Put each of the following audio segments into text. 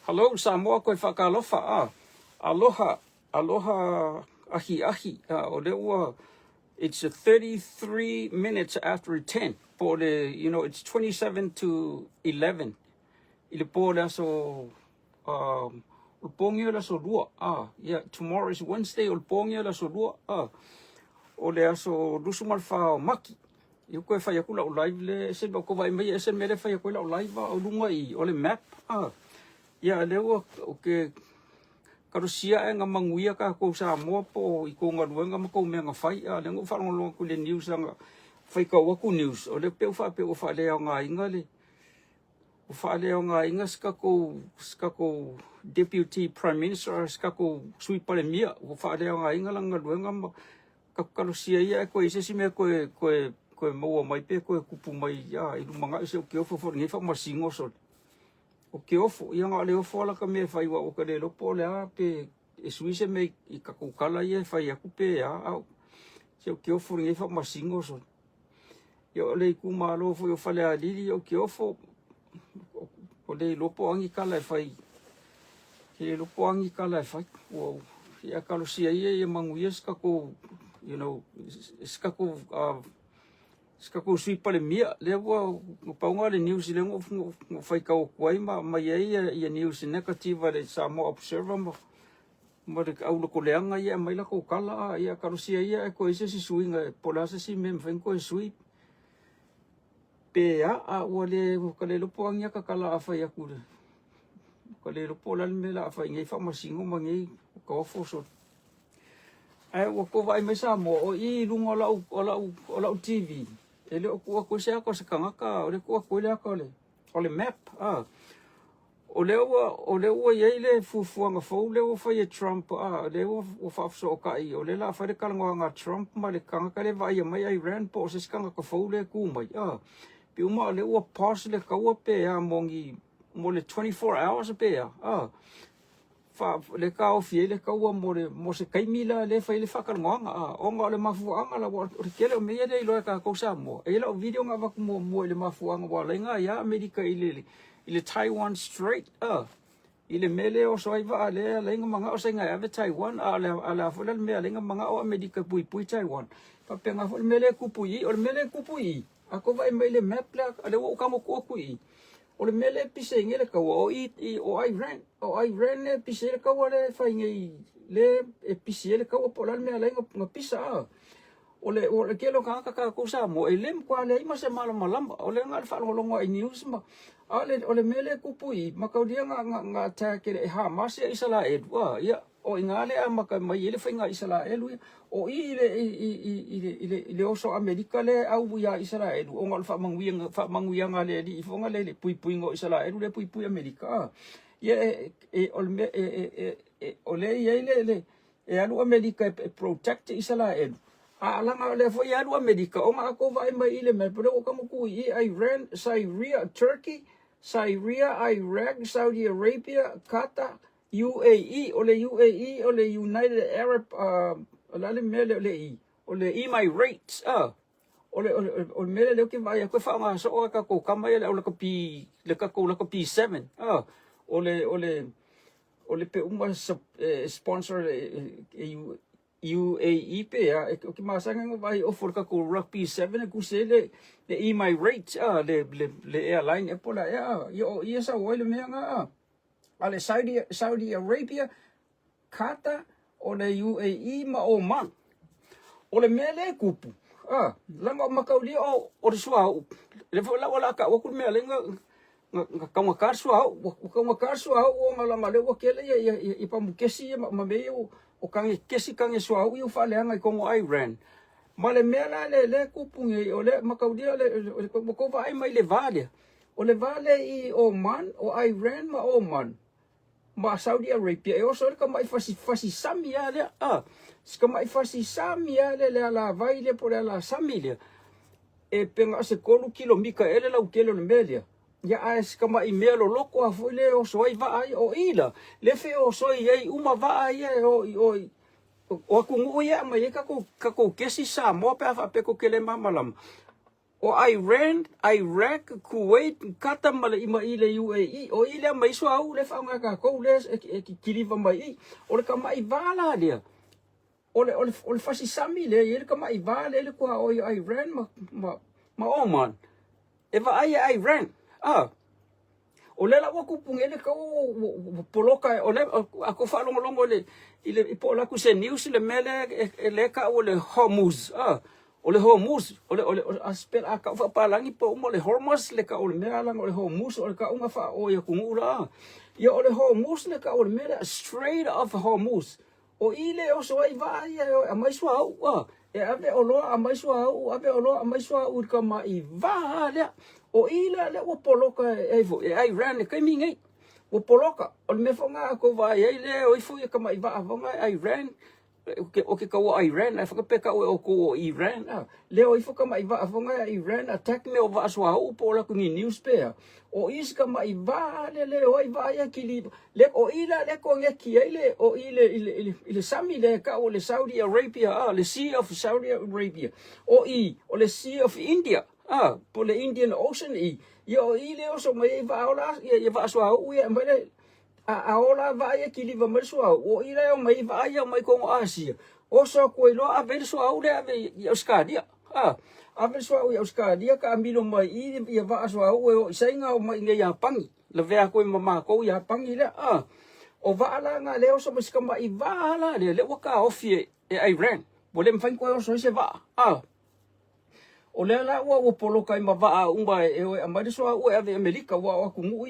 Hello, Samoa koe whakalofa. Aloha, aloha, ahi. O le ua, it's 33 minutes after 10. For the, it's 27 to 11. I le po le so, o pongi la so lua. Yeah, tomorrow is Wednesday, o pongi la so lua. O le aso lusumal whao maki. I koe whai akula o live le, se ko vai mai, se mele whai akula o live o lunga I, o le map. Ya leo o ke karusia e nga manguia ka ko sa mo po I ko nga luenga ma ko me nga fai le ngo fa ngo ku le news nga fai ka wa ku news o le pe fa le nga inga le o fa le nga inga ska ko deputy prime minister ska ko sui pa le mia o fa le nga inga nga luenga ma ka karusia ia ko ise si me ko mo mai pe ko kupu mai ya I manga se o ke fo ngi fa ma singo so o ke ofo ia nga le ofo ala ka me fai wa o ka le lopo le a pe e suise me I ka kukala ia fai aku pe a au se o ke ofo ngi fa masingo so ia o le kuma lo fo yo fale a lili o ke ofo o le lopo angi kala fai ke lopo angi kala fai o ia kalo sia ia manguia ska ko ska ko sui pale mia le wa paunga le news le ngo fai ka o kwai ma ia news negative le Samoa observer ma le au lo koleanga ia mai la ko kala ia karusia ia ko ise si sui nga polasa si mem fen ko sui pe a o le ko le lopo anga ka kala fa ia ku ko le lopo la me la fa ngai fa masingo ma ngai ko fo so ai o ko vai me Samoa o I lunga la TV ele o ko se ko se kangaka o le ko le o le map o le ile fuanga fo le o fa Trump le o fa so ka I o le la fa le kalanga Trump ma le kangaka le vai mai Iran po se kangaka fo le ku mai pi uma le o pass le ka o pe mongi mo le 24 hours pe fa le ka o fie le ka o mo se kaimila le fa le fakalanga o nga le mafuanga la o kele o me le lo ka ko sa mo e le video nga va mo le mafuanga wa le nga ya America ile Taiwan Strait ile mele o so iva le nga manga o se nga ave Taiwan ala fo le me le nga manga o America pui Taiwan pa penga fo mele kupui o mele kupui ako vai me le map la le o ka mo kupui o le mele pise ngele ka o Iran le pise le ka o le fa ngai le pise le ka o pola me le nga pisa o le kelo ka ko sa mo e lem kwa le ma se malama o le nga fa lo I news ma o le mele kupui ma ka dia nga attack le Hamas ya Israel wa ya o ingale ama ka mai le fa nga Israel o ile oso Amerika le au ya Israel o ngal fa manguia ngale di fonga le pui ngo Israel le pui Amerika ye o le e alu Amerika protect Israel ala nga le fo ya alu Amerika o nga ko vai mai ile me pero o kamo ku Iran Syria Turkey Syria Iraq Saudi Arabia Qatar UAE o le United Arab le mele o le Emirates o mele le ke vai ko fa nga so ka ko kama le o le ka pi 7 o le pe sponsor UAE pe o ke masanga ngo vai o for ka ko rugby 7 ku se le Emirates le airline e pola yo sa o le me nga ale Saudi Arabia Qatar o le UAE ma Oman o le mele kupu langa makauli o le sua le fola wala ka o ku mele nga ka makarso o ngala ngale o kele I pamukesi ma me o kange kesi kange sua o fale nga ko Iran ma le mele le kupu nge o le makauli le ko vai mai le vale o le vale I Oman o Iran ma Oman ma Saudi Arabia e o so ka mai fasi samia le ska mai fasi samia le la vai le por la samia e penga se kolu kilomika ele la ukelo le media ya ska mai melo loko a foi le o so va ai o ila le fe o so ai uma va ai o ku ngu ya mai ka ko kesi sa mo pe fa pe ko kele mamalam o Iran, Iraq, Kuwait, Qatar mala ima ile UAE o ile mai so au le fa nga ko le kiliva mai o le ka mai vala dia o le fasi sami le ile ka mai vala le ko o Iran ma Oman e va ai Iran o le la wa ku pungele ka o poloka o le ako fa longo le ile ipola ku se news le mele le ka o le Hormuz o le Hormuz o le aspel aka fa palangi po mo le Hormuz le ka o le mela o le Hormuz o le ka unga fa o ya kungula ya o le Hormuz le ka o le mela Strait of Hormuz o ile o so ai va ya mai so e ave o lo a mai so ave o lo a mai so u ka mai va le o ile le o poloka e Iran le kai mingai o poloka o me fonga ko va ile o ifu ka mai va Iran o ke ka o Iran ai whakapeka o ko Iran leo i whaka mai wa afonga Iran attack me o wa aswa o pola kungi news pe o is ka mai wa leo ai wa ya kili le o ila le ko nge ki ile o ile sami le ka o le Saudi Arabia le Sea of Saudi Arabia o le Sea of India po le Indian Ocean yo ile o so mai wa ola ya wa aswa o ya mai ola vai kili va mersua o ira o mai vai o mai ko Asia o so ko lo a versua o le ave Euskadia a versua o Euskadia ka milo mai i va aswa o sainga o mai nge ya pangi le vea ko mama ko ya pangi le o va ala nga le o so mas ka mai va ala le waka ofie e Iran bo le mfan ko so se va o le la o polo kai ma va umba e o mai so o ave America wa ku ngu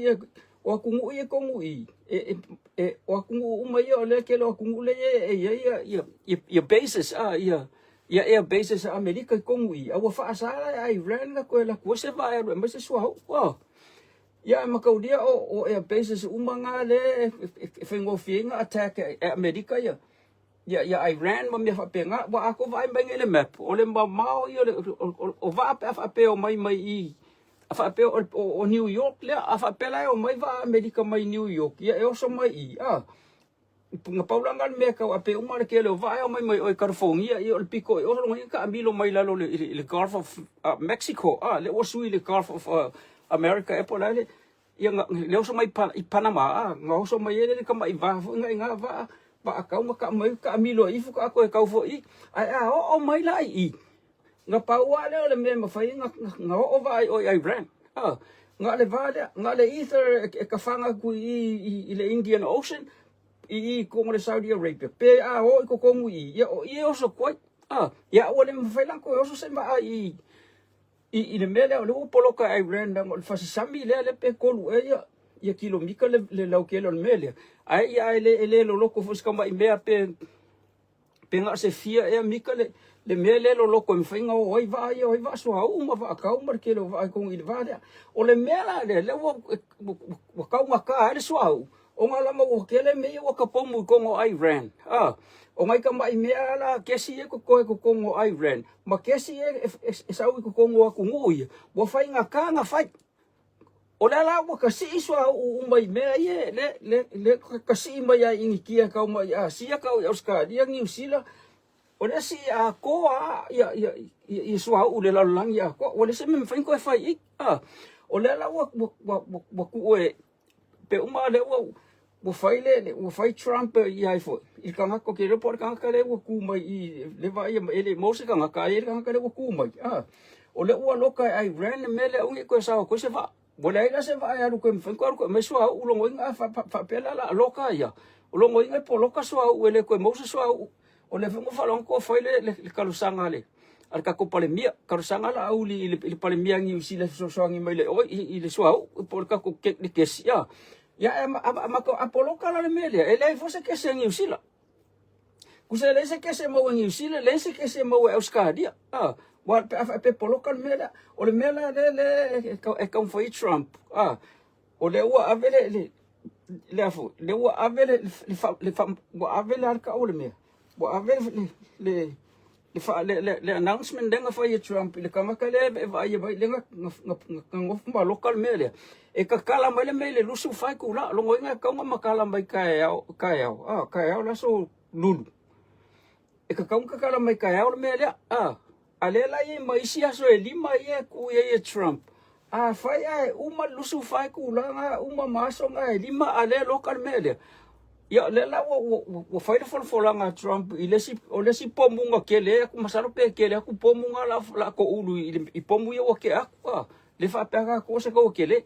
o kungu ye kongu o kungu umai o le ke lo kungu le ye bases ya air bases America kongu o fa asala Iran la ko la ko se va ma se so ya makaudia o air bases umanga le fengo fienga attack America ya Iran ma me fa penga wa ako vai bangele map o le mau o va pa pe o mai afa pe o New York le afa pela o mai va America mai New York ya e so mai nga paulangan me ka ape uma le kelo va o mai o California o le pico o lo ngai ka amilo mai la lo le Gulf of Mexico le o sui le Gulf of America e pola le ya le o so mai Panama nga o so mai le ka mai va nga va ka mai ka amilo i fu ka ko ka fo o mai la nga paua le me mafai nga o vai o Iran nga le vada nga le ether ka fanga ku i le Indian Ocean i ko le Saudi Arabia pe o ko ko ya o so ko ya o le mafai lang ko o so se ma i le mele o le poloka Iran nga le fasi sami le pe ko lu ya kilomika le lau ke le mele ai ya le lo ko fos ka mai me pe nga se fia e mika le mele lo loko me fainga o va so uma va ka umar ke lo va ko i va o le mela le wa ka uma ka le so o ngala ma o ke le me o ka pomu ko ngo Iran o mai ka mai mela ke si e ko ngo Iran ma ke si e sa ko ngo ku ngui wa fainga ka nga fai o la wa ka si so umai me ye le ka si mai ingi kia ka umai si ka o Euskadia New Zealand o le si ko ya so u le la lang ya ko o le se me fain ko fai o le la wa ku e pe uma le wa fai Trump ya fo il ka ko ke report ka ka le wa ku mai le va ya ele mo se ka ka le ka le wa ku mai o le wa lo ka Iran me le un ko sa ko se va bo le la se va ya lu ko me fain ko me so u lo nga fa pe la lo ka ya o lo nga po lo ka so u le ko mo se so o le fungo falong ko foi le kalusanga le ar ka ko palemia kalusanga la au le palemia ngi si le so ngi mai le o i le so por ka ko ke le kes ya ama ko apoloka la le mele e le fo se ke se ngi si la ku se le se ke se mo ngi si le se ke se mo Euskadia wa pe poloka le mele o le mele le ka foi Trump o le wa avele le afo le wa avele le wa avele ar ka o le mele bo ave le announcement denga fa ye Trump le kama kale va ye ba le ngof ba local mele e ka kala mele lusu fa ku la lo nga ka ma kala mai ka ya la so lulu e ka kala mai ka ya mele alela ye maisia so lima ye ku ye Trump a fai ai uma lusu fai ku langa uma maso ngai lima ale local media ya lela wo fai fo langa Trump ilesi pomunga kele ku masaro pe kele ku pomunga la ko ulu I pomu ye wo ke aku le fa pega ko se ko kele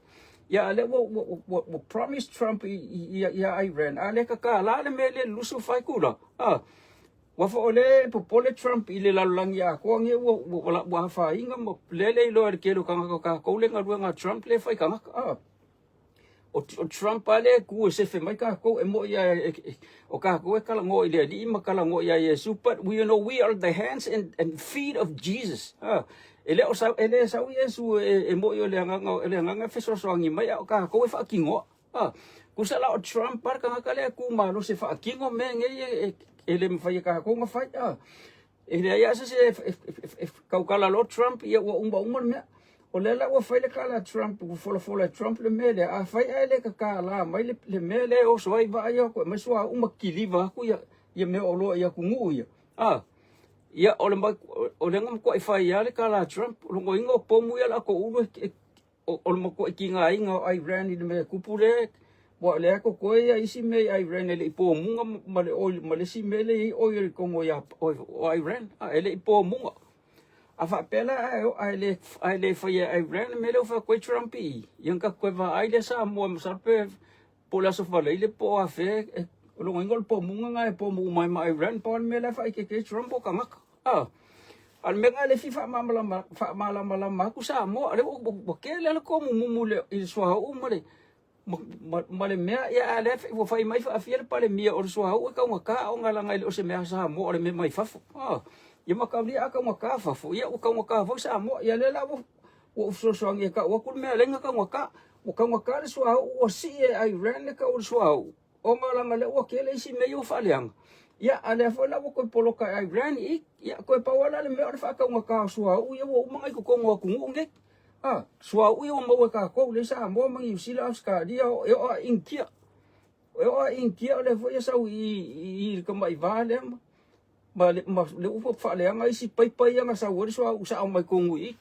ya ale wo promise Trump ya Iran ale ka la le mele lusu fai ku la Wafa ole popole Trump ile lalang ya ko nge wo fa inga mo lele lo ke lo kanga ka ko le nga Trump le fa kanga o Trump ale ku se fe mai ka ko mo ya o ka ko kala ngo ile di ma kala ngo ya Yesu but we we are the hands and feet of Jesus ele sa Yesu mo yo le nga fe so ngi mai o ka ko fa kingo kusala o Trump par kanga kale ku ma no se fa kingo me nge ele me fai ka ko nga fai ele ya se ka kala lo Trump ya wa umba me o lela wa fai le kala Trump ku fola Trump le mele a fai ele ka kala mai le mele o so ai va ya ko me so uma kiliva ku ya me o lo ya ku ngu ya ya o le ngam ko fai ya le kala Trump lo ngo pomu ya la ko uno o mo ko kinga inga Iran ni me kupure wa le ko ko ya isi me Iran ele po munga male si mele o ye ko mo ya o Iran ele po munga afa pela ele foi Iran mele fa ko Trumpi yang ka ko va ele sa mo sarpe pola so fa ele po afe lo ngol po munga nga po mo mai Iran pon mele fa ke Trump ko kanga al menga le fifa malama ku sa mo ale bo kele ko mo mule iswa umare male mea ya ale wo fai mai fa fiel pale mia o so hau ka ngaka o ngala ngai o se mea sa mo ole me mai fa ya maka li aka ngaka fa ya o ka ngaka fa sa mo ya le la wo so ngi ka wo ku me lenga ka ngaka o ka ngaka le so hau o si Iran le ka o so hau o ngala ngale o kele si me yo fa liang ya ale fo la wo ko polo ka Iran ya ko pa wala le me o fa ka ngaka so hau ya wo mangai ko ngoko nge sua uyo mo ka ko le sa mo mangi usila ska dia o inkia le foi sa I ka mai vale ma le upo fa le nga si pai nga sa wo sua usa mai ko ngui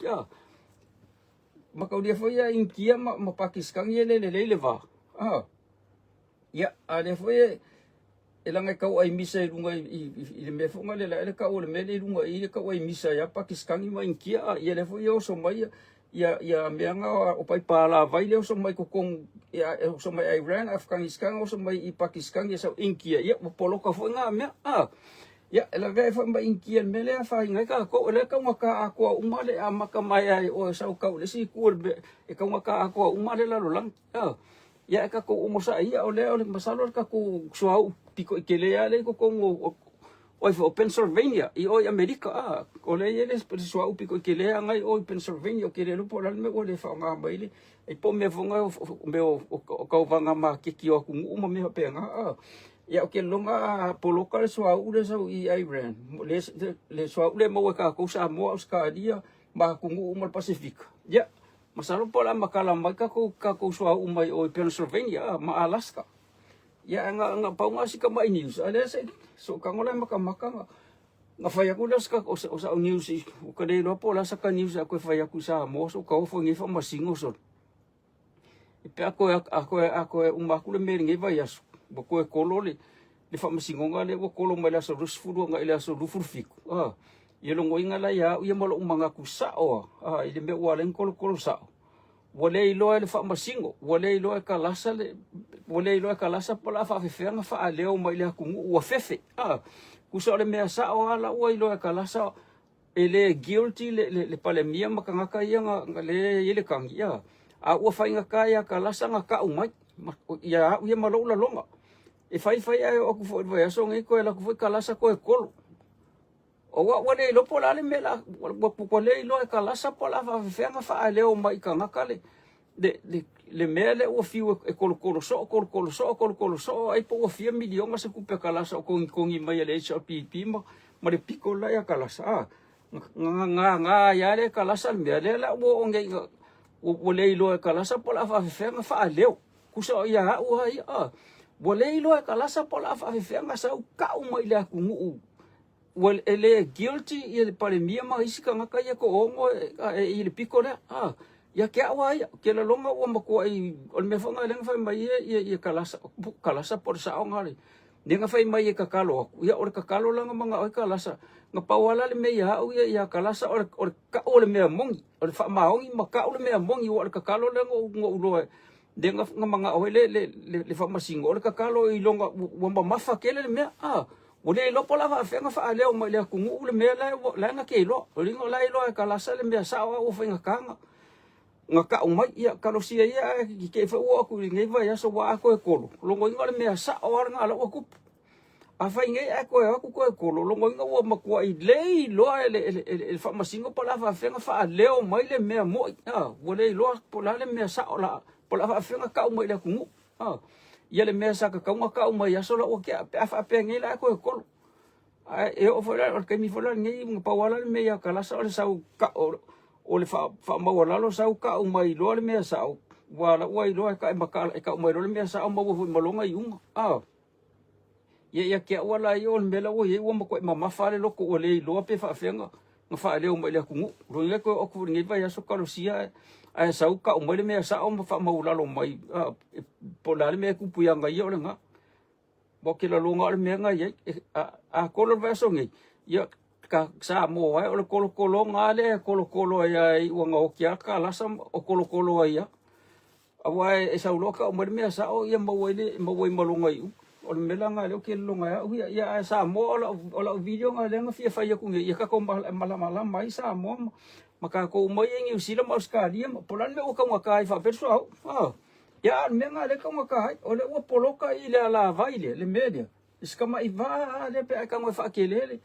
ma ka dia foi inkia ma Pakistan ye le va ya ale foi elanga ka ai misa lunga I me fonga le ka o le me le lunga I ka ai misa ya Pakistan ma inkia ye le foi o so mai ya meanga o pai pala vai le so mai ko kong ya so mai Iran Afghanistan o so mai I Pakistan ya so inkia ya polo ka fo nga me ya la ga fa mai inkia me le fa nga ka ko le ka ngaka ako umale amaka mai o sa ka le si ku e ka ngaka ako umale la lo lang ya ka ko umosa ia o le masalo ka ko so piko ikele ya le ko kong o Pennsylvania I o America o le ele so au piko ke le ngai o Pennsylvania ke le po la me o le fa nga mai e po me vonga me o ka vanga ma ke ki o ku mo me pe nga ya o ke longa po local so au le so I Iran le so au le mo ka ko sa mo ska dia ma ku mo Pacific ya masalo po la makala mai ka ko so au mai o Pennsylvania ma Alaska ya nga pa nga si ka mai news ale so ka ngola maka nga fai aku la ska o sa news o ka de lo po la sa ka news ako fai aku sa mo so ka fo ngi fa masingo so pe ako uma ku le meringe vai aso bo ko kolole le fa masingo nga le ko kolo mai la so rusfuru nga ila so rufurfiku ye lo ngoinga la ya ye malo umanga ku sa ile me walen kolo sa wale ilo le fa masingo wale ilo ka lasa pola fa fefenga fa aleo mai le ku u fefe ku so le me sa o ala o ilo ka lasa ele guilty le pale mia makanga ka nga le ile kang ya u fa inga ka ya ka lasa nga ka umai ya u ye malo la longa e fai ai o ku fo vai so ngi ko la ku fo ka lasa ko e kolo o wa le lo pola le mela ko le lo ka lasa pola fa fenga fa aleo mai ka ngakale le mele o fiu e kolo so ai po o fia milion sa ku pe ka lasa ko ngi mai le so pipi ma le piko la ya ka lasa nga ya le ka lasa me le la o ngai o le lo ka lasa pola fa fenga fa aleo ku so ya o ai o le lo ka lasa pola fa fenga sa ka o mai le ku well ele guilty ia pare mia ma isi ka ngaka ia ko ongo i le piko le ia ke awa ia ke la longa o mako ai o me fonga le fa mai ia kalasa por sa onga le nenga fa mai ka kalo ia o ka kalo langa manga o kalasa nga pawala le me ia kalasa o ka o le me mongi o fa maongi maka o le me mongi o ka kalo langa ngo ulo denga nga manga o le fa masingo o ka kalo i longa o mafa kele le me o le lo pola va fenga fa leo ma le kungu le me la nga ke lo o lingo la ilo ka la sale me sa o fenga kanga nga ka o mai ia ka lo sia ia ke fa o ku ngai va ya so wa ko e kolo lo ngo le me sa o nga lo ku a fa ngai a ko e kolo lo ngo o ma ko i le lo le fa masingo pola va fenga fa leo mai le me mo o le lo pola le me sa o la pola va fenga ka o mai le kungu ia le mea saka kaunga ka umai aso la o ke a pe ngai la ko ko e o fora o ke mi fora ngai mo pawala le mea kala sa o sau ka o le fa ma wala lo sau ka umai lo le mea sa wala wai lo ka makala ka umai lo le mea sa mo malonga yung ia ke wala yo le mela o ye o mo ko mama fa le lo ko le lo pe fa fenga nga fa le o mai le kungu lo ia ko o ku ngai vai aso ka lo sia ai sau ka o mai me sa o fa maula lo mai po la me ku pu yang ai o nga bo ke la longa le me nga ye a ko lo va so ngi ya ka sa mo ai o le ko nga le ko ai o nga o kia ka la sam o ko ai ya a wa e sa lo ka o mai me sa o ya mo wai malonga i o le mela nga le ke longa ya sa mo o la video nga le nga fa ya ku ngi ya ka ko mala mai sa mo maka ko mai ngi usila ma Australia polan me o ka kai fa perso ya me nga le ka kai o le o poloka i le la vaile le media iskama i va le pe ka mo fa kelele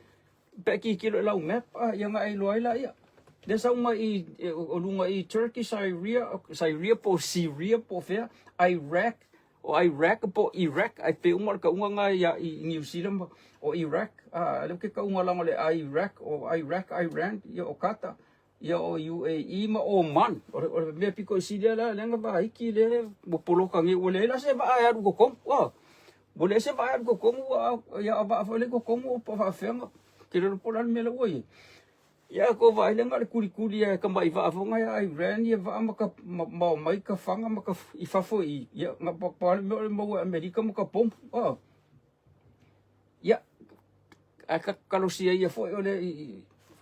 pe ki kilo la me ya nga ai loila ya de sa mai o lunga i Turkey Syria po fe Iraq po Iraq ai pe umar ka unga ya i New Zealand o Iraq le ke ka unga lang le Iraq Iran ya o kata ia o UAE ma o man o me piko sidia la lenga ba iki le bo polo ka ngi ole la se ba ya ko kom bo le se ba ya ko kom ya ba fa le ko kom o pa fa ke lo polan me lo ye ya ko va lenga le kuli ya ka mai va nga ya Iran ya va ma ka mai ka fanga ma ka i fa fo i ya nga pa mo America mo ka pom ya ka kalosia ya fo ole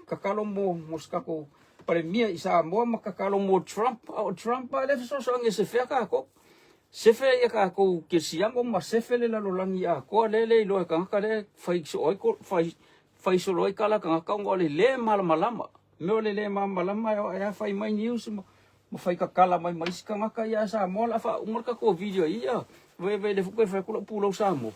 ka kalo mo ska ko pare mia isa mo makakalo mo Trump ale so nge se fe ka ko se fe ya ka ko ke siang o ma se fe le la lo langi a ko le lo ka le fai so lo ka la ka ngole le malama me le malama ya fai mai news mo fai ka kala mai ska ka ya sa mo la fa umor ka ko video ia ve de fu ko fa ko pulo sa mo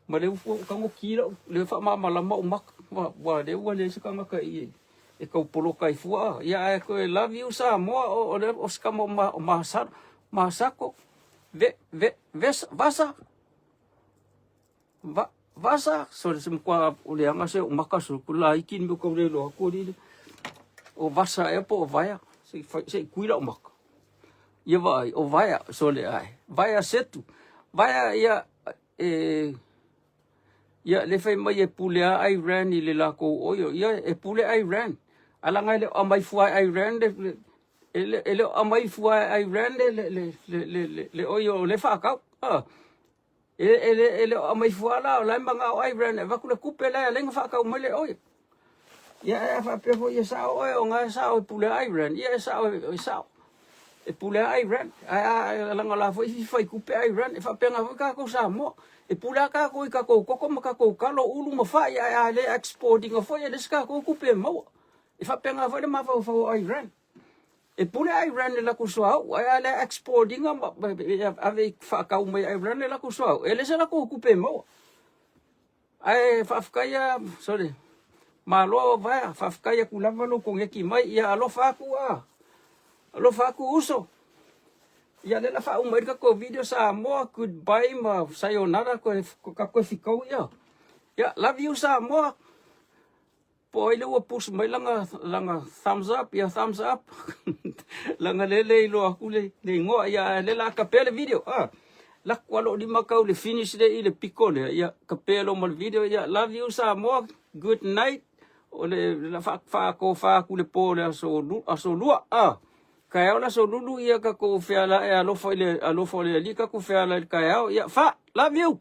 ma le fu ka ngo kilo le fa malama o mak wa de wa le ska ka ia e kau polo kai fua ya ko love you sa mo o ska mo masako vasa so se kwa o le anga se o makasu kula ikin mo ko le lo ko di o vasa e po vaya se kuila o mak ia vai o vaya so le ai vaya setu vaya ya ya le fai mai e pulea Iran i le lako oyo ya e pulea Iran alanga le amai fua Iran ele amai fua Iran le oyo le fa ka ele amai fua la manga Iran va ku le kupela le fa ka mo le oyo ya fa pe fo ya sa oyo nga sa o pulea Iran ya sa e pulea Iran alanga la fo kupea Iran fa pe nga ka ko sa mo e pula ka ko maka ko kalo ulu mo fa ya le exporting fo ya deska ko kupe mo e fa penga fo le ma fo Iran e pula Iran le la ku so ya le exporting avec fa ka mo Iran le la ku so e le se la ko kupe mo ai fa ya sorry malo va fa ya ku lava lo ko ngeki mai ya lo fa ku uso ya le la fa umai ka ko video sa mo goodbye ma sayonara ko ficou ya love you sa mo po ile wo push mai langa thumbs up langa le lo aku le ngo ya le la ka pele video La kwalo di makau le finish le i le piko le ia kapelo mal video ia love you Samoa good night o le la fa ku le po le aso lua kai ona so lulu ia ka ko feala e alofo le lika ku feala kai ia fa love you